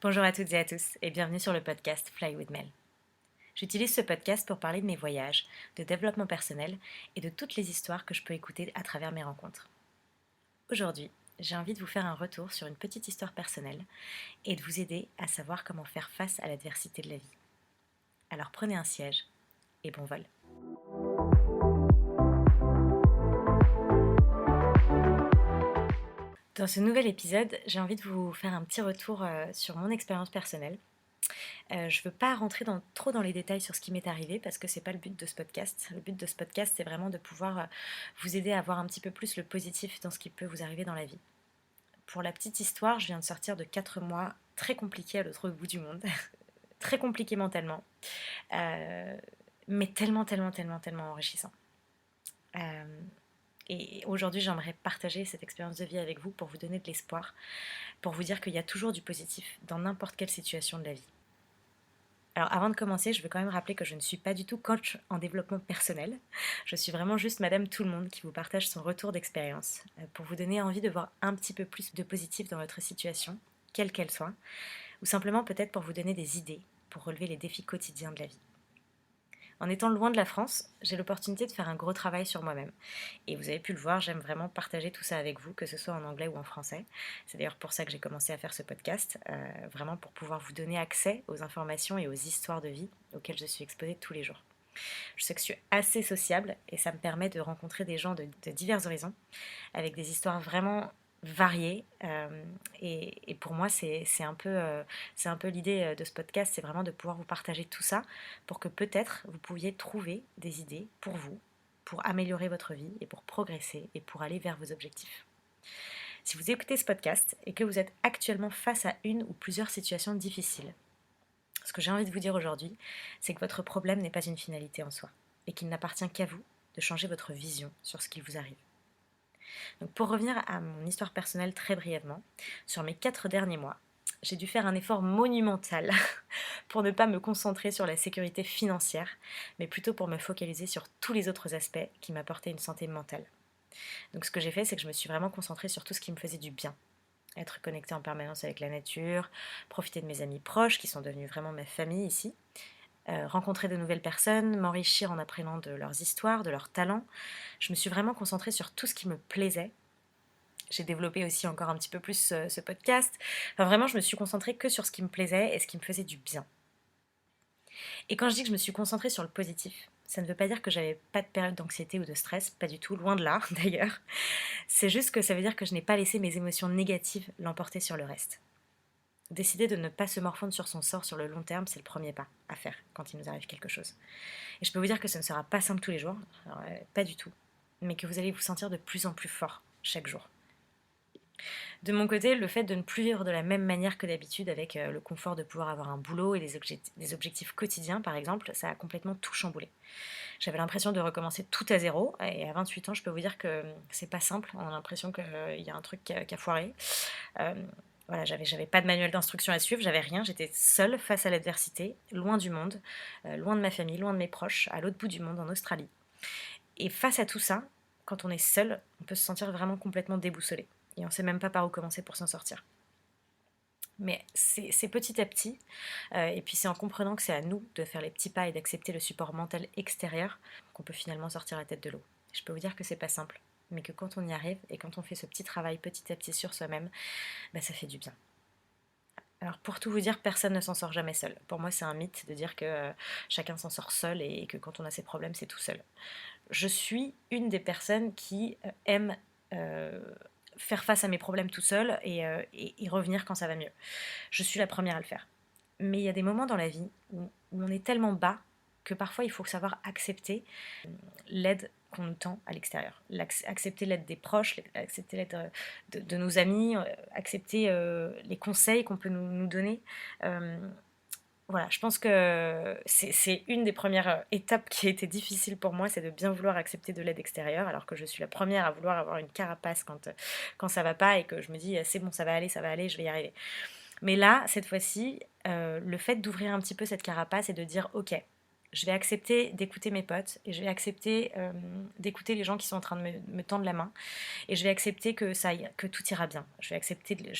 Bonjour à toutes et à tous et bienvenue sur le podcast Fly with Mel. J'utilise ce podcast pour parler de mes voyages, de développement personnel et de toutes les histoires que je peux écouter à travers mes rencontres. Aujourd'hui, j'ai envie de vous faire un retour sur une petite histoire personnelle et de vous aider à savoir comment faire face à l'adversité de la vie. Alors prenez un siège et bon vol. Dans ce nouvel épisode, j'ai envie de vous faire un petit retour sur mon expérience personnelle. Je ne veux pas rentrer trop dans les détails sur ce qui m'est arrivé parce que ce n'est pas le but de ce podcast. Le but de ce podcast, c'est vraiment de pouvoir vous aider à voir un petit peu plus le positif dans ce qui peut vous arriver dans la vie. Pour la petite histoire, je viens de sortir de 4 mois très compliqués à l'autre bout du monde. Très compliqués mentalement. Mais tellement enrichissants. Et aujourd'hui, j'aimerais partager cette expérience de vie avec vous pour vous donner de l'espoir, pour vous dire qu'il y a toujours du positif dans n'importe quelle situation de la vie. Alors avant de commencer, je veux quand même rappeler que je ne suis pas du tout coach en développement personnel. Je suis vraiment juste Madame Tout le Monde qui vous partage son retour d'expérience pour vous donner envie de voir un petit peu plus de positif dans votre situation, quelle qu'elle soit, ou simplement peut-être pour vous donner des idées pour relever les défis quotidiens de la vie. En étant loin de la France, j'ai l'opportunité de faire un gros travail sur moi-même. Et vous avez pu le voir, j'aime vraiment partager tout ça avec vous, que ce soit en anglais ou en français. C'est d'ailleurs pour ça que j'ai commencé à faire ce podcast, vraiment pour pouvoir vous donner accès aux informations et aux histoires de vie auxquelles je suis exposée tous les jours. Je sais que je suis assez sociable et ça me permet de rencontrer des gens de divers horizons, avec des histoires vraiment variées. Et pour moi, c'est un peu l'idée de ce podcast, c'est vraiment de pouvoir vous partager tout ça pour que peut-être vous pouviez trouver des idées pour vous, pour améliorer votre vie et pour progresser et pour aller vers vos objectifs. Si vous écoutez ce podcast et que vous êtes actuellement face à une ou plusieurs situations difficiles, ce que j'ai envie de vous dire aujourd'hui, c'est que votre problème n'est pas une finalité en soi et qu'il n'appartient qu'à vous de changer votre vision sur ce qui vous arrive. Donc pour revenir à mon histoire personnelle très brièvement, sur mes 4 derniers mois, j'ai dû faire un effort monumental pour ne pas me concentrer sur la sécurité financière, mais plutôt pour me focaliser sur tous les autres aspects qui m'apportaient une santé mentale. Donc ce que j'ai fait, c'est que je me suis vraiment concentrée sur tout ce qui me faisait du bien. Être connectée en permanence avec la nature, profiter de mes amis proches qui sont devenus vraiment ma famille ici, rencontrer de nouvelles personnes, m'enrichir en apprenant de leurs histoires, de leurs talents. Je me suis vraiment concentrée sur tout ce qui me plaisait. J'ai développé aussi encore un petit peu plus ce podcast. Enfin, vraiment, je me suis concentrée que sur ce qui me plaisait et ce qui me faisait du bien. Et quand je dis que je me suis concentrée sur le positif, ça ne veut pas dire que j'avais pas de période d'anxiété ou de stress, pas du tout, loin de là d'ailleurs. C'est juste que ça veut dire que je n'ai pas laissé mes émotions négatives l'emporter sur le reste. Décider de ne pas se morfondre sur son sort sur le long terme, c'est le premier pas à faire quand il nous arrive quelque chose. Et je peux vous dire que ce ne sera pas simple tous les jours, alors, pas du tout, mais que vous allez vous sentir de plus en plus fort chaque jour. De mon côté, le fait de ne plus vivre de la même manière que d'habitude, avec le confort de pouvoir avoir un boulot et des objectifs quotidiens, par exemple, ça a complètement tout chamboulé. J'avais l'impression de recommencer tout à zéro, et à 28 ans, je peux vous dire que c'est pas simple. On a l'impression qu'il y a un truc qui a foiré. Euh, voilà, j'avais pas de manuel d'instruction à suivre, j'avais rien, j'étais seule face à l'adversité, loin du monde, loin de ma famille, loin de mes proches, à l'autre bout du monde, en Australie. Et face à tout ça, quand on est seul, on peut se sentir vraiment complètement déboussolé. Et on ne sait même pas par où commencer pour s'en sortir. Mais c'est petit à petit, et puis c'est en comprenant que c'est à nous de faire les petits pas et d'accepter le support mental extérieur qu'on peut finalement sortir la tête de l'eau. Je peux vous dire que c'est pas simple, mais que quand on y arrive et quand on fait ce petit travail petit à petit sur soi-même, bah ça fait du bien. Alors pour tout vous dire, personne ne s'en sort jamais seul. Pour moi, c'est un mythe de dire que chacun s'en sort seul et que quand on a ses problèmes, c'est tout seul. Je suis une des personnes qui aime faire face à mes problèmes tout seul et revenir quand ça va mieux. Je suis la première à le faire. Mais il y a des moments dans la vie où on est tellement bas que parfois il faut savoir accepter l'aide qu'on nous tend à l'extérieur. Accepter l'aide des proches, accepter l'aide de nos amis, accepter les conseils qu'on peut nous donner. Euh, voilà, je pense que c'est une des premières étapes qui a été difficile pour moi, c'est de bien vouloir accepter de l'aide extérieure, alors que je suis la première à vouloir avoir une carapace quand ça va pas et que je me dis c'est bon, ça va aller, je vais y arriver. Mais là, cette fois-ci, le fait d'ouvrir un petit peu cette carapace et de dire ok, Je vais accepter d'écouter mes potes et je vais accepter d'écouter les gens qui sont en train de me tendre la main et je vais accepter que tout ira bien. Je vais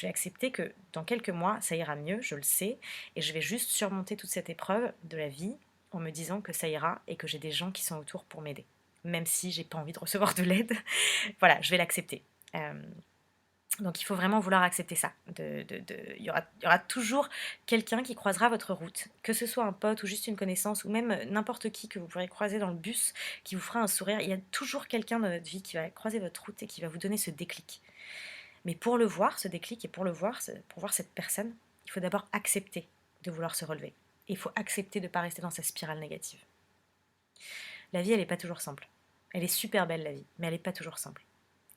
accepter que dans quelques mois, ça ira mieux, je le sais, et je vais juste surmonter toute cette épreuve de la vie en me disant que ça ira et que j'ai des gens qui sont autour pour m'aider. Même si j'ai pas envie de recevoir de l'aide, voilà, je vais l'accepter. Donc il faut vraiment vouloir accepter ça. Il y aura toujours quelqu'un qui croisera votre route, que ce soit un pote ou juste une connaissance, ou même n'importe qui que vous pourrez croiser dans le bus, qui vous fera un sourire. Il y a toujours quelqu'un dans notre vie qui va croiser votre route et qui va vous donner ce déclic. Mais pour le voir, ce déclic, et pour voir cette personne, il faut d'abord accepter de vouloir se relever. Et il faut accepter de ne pas rester dans sa spirale négative. La vie, elle n'est pas toujours simple. Elle est super belle, la vie, mais elle n'est pas toujours simple.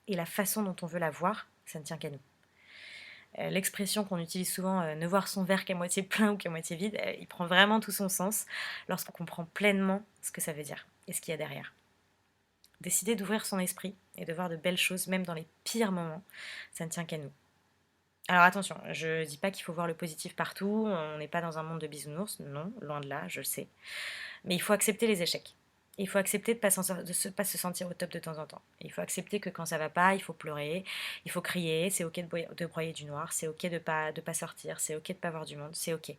Et la façon dont on veut la voir, ça ne tient qu'à nous. L'expression qu'on utilise souvent, ne voir son verre qu'à moitié plein ou qu'à moitié vide, il prend vraiment tout son sens lorsqu'on comprend pleinement ce que ça veut dire et ce qu'il y a derrière. Décider d'ouvrir son esprit et de voir de belles choses, même dans les pires moments, ça ne tient qu'à nous. Alors attention, je ne dis pas qu'il faut voir le positif partout, on n'est pas dans un monde de bisounours, non, loin de là, je le sais. Mais il faut accepter les échecs. Il faut accepter de ne pas se sentir au top de temps en temps. Il faut accepter que quand ça va pas, il faut pleurer, il faut crier, c'est ok de broyer du noir, c'est ok de pas sortir, c'est ok de pas voir du monde, c'est ok.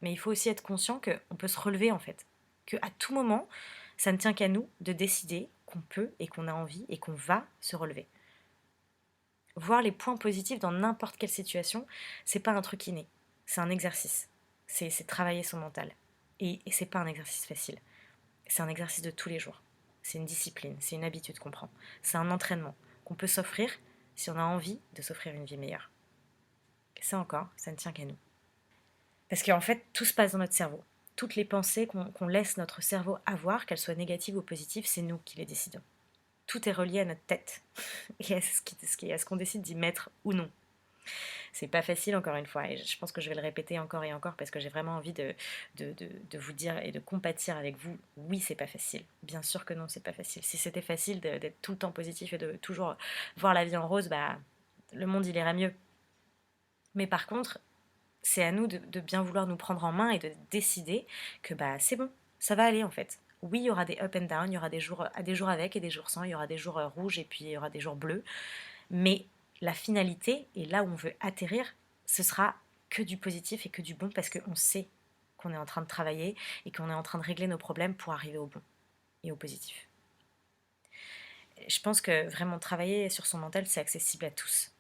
Mais il faut aussi être conscient qu'on peut se relever en fait. Qu'à tout moment, ça ne tient qu'à nous de décider qu'on peut et qu'on a envie et qu'on va se relever. Voir les points positifs dans n'importe quelle situation, c'est pas un truc inné, c'est un exercice. C'est travailler son mental. Et c'est pas un exercice facile. C'est un exercice de tous les jours. C'est une discipline, c'est une habitude qu'on prend. C'est un entraînement qu'on peut s'offrir si on a envie de s'offrir une vie meilleure. Et ça encore, ça ne tient qu'à nous. Parce qu'en fait, tout se passe dans notre cerveau. Toutes les pensées qu'on laisse notre cerveau avoir, qu'elles soient négatives ou positives, c'est nous qui les décidons. Tout est relié à notre tête et à ce qu'on décide d'y mettre ou non. C'est pas facile encore une fois et je pense que je vais le répéter encore et encore parce que j'ai vraiment envie de vous dire et de compatir avec vous. Oui, c'est pas facile. Bien sûr que non, c'est pas facile. Si c'était facile d'être tout le temps positif et de toujours voir la vie en rose, bah le monde il irait mieux. Mais par contre, c'est à nous de bien vouloir nous prendre en main et de décider que bah c'est bon, ça va aller en fait. Oui, il y aura des up and down, il y aura des jours avec et des jours sans, il y aura des jours rouges et puis il y aura des jours bleus. Mais la finalité, et là où on veut atterrir, ce sera que du positif et que du bon parce qu'on sait qu'on est en train de travailler et qu'on est en train de régler nos problèmes pour arriver au bon et au positif. Je pense que vraiment travailler sur son mental, c'est accessible à tous.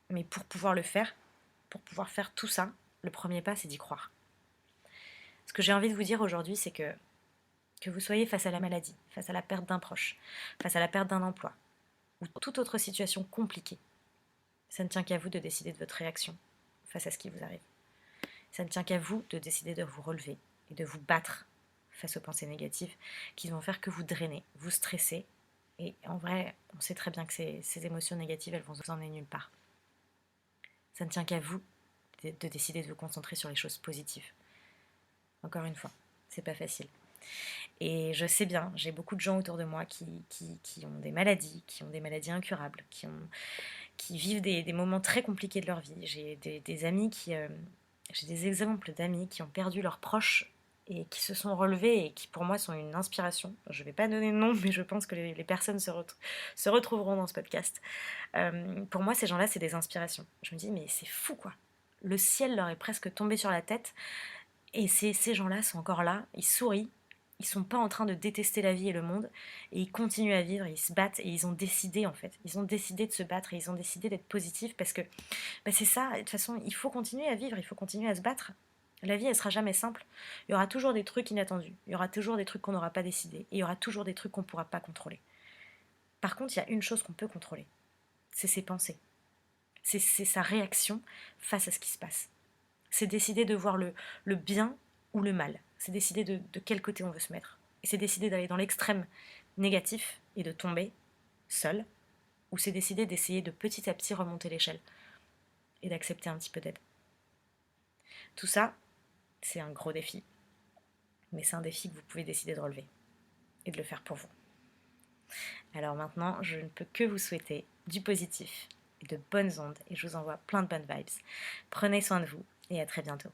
Mais pour pouvoir le faire, pour pouvoir faire tout ça, le premier pas, c'est d'y croire. Ce que j'ai envie de vous dire aujourd'hui, c'est que vous soyez face à la maladie, face à la perte d'un proche, face à la perte d'un emploi, ou toute autre situation compliquée, ça ne tient qu'à vous de décider de votre réaction face à ce qui vous arrive. Ça ne tient qu'à vous de décider de vous relever et de vous battre face aux pensées négatives qui vont faire que vous drainer, vous stresser. Et en vrai, on sait très bien que ces émotions négatives, elles vont vous emmener nulle part. Ça ne tient qu'à vous de décider de vous concentrer sur les choses positives. Encore une fois, c'est pas facile. Et je sais bien, j'ai beaucoup de gens autour de moi qui ont des maladies incurables, qui vivent des moments très compliqués de leur vie. J'ai des amis j'ai des exemples d'amis qui ont perdu leurs proches et qui se sont relevés et qui pour moi sont une inspiration. Je ne vais pas donner de nom, mais je pense que les personnes se retrouveront dans ce podcast. Pour moi, ces gens-là, c'est des inspirations. Je me dis, mais c'est fou quoi. Le ciel leur est presque tombé sur la tête et ces gens-là sont encore là, ils sourient. Ils sont pas en train de détester la vie et le monde et ils continuent à vivre, ils se battent et ils ont décidé en fait. Ils ont décidé de se battre et ils ont décidé d'être positifs parce que bah, c'est ça, de toute façon, il faut continuer à vivre, il faut continuer à se battre. La vie, elle sera jamais simple. Il y aura toujours des trucs inattendus, il y aura toujours des trucs qu'on n'aura pas décidé et il y aura toujours des trucs qu'on ne pourra pas contrôler. Par contre, il y a une chose qu'on peut contrôler, c'est ses pensées. C'est sa réaction face à ce qui se passe. C'est décider de voir le bien ou le mal. C'est décider de quel côté on veut se mettre. Et c'est décider d'aller dans l'extrême négatif et de tomber seul, ou c'est décider d'essayer de petit à petit remonter l'échelle et d'accepter un petit peu d'aide. Tout ça, c'est un gros défi. Mais c'est un défi que vous pouvez décider de relever et de le faire pour vous. Alors maintenant, je ne peux que vous souhaiter du positif et de bonnes ondes et je vous envoie plein de bonnes vibes. Prenez soin de vous et à très bientôt.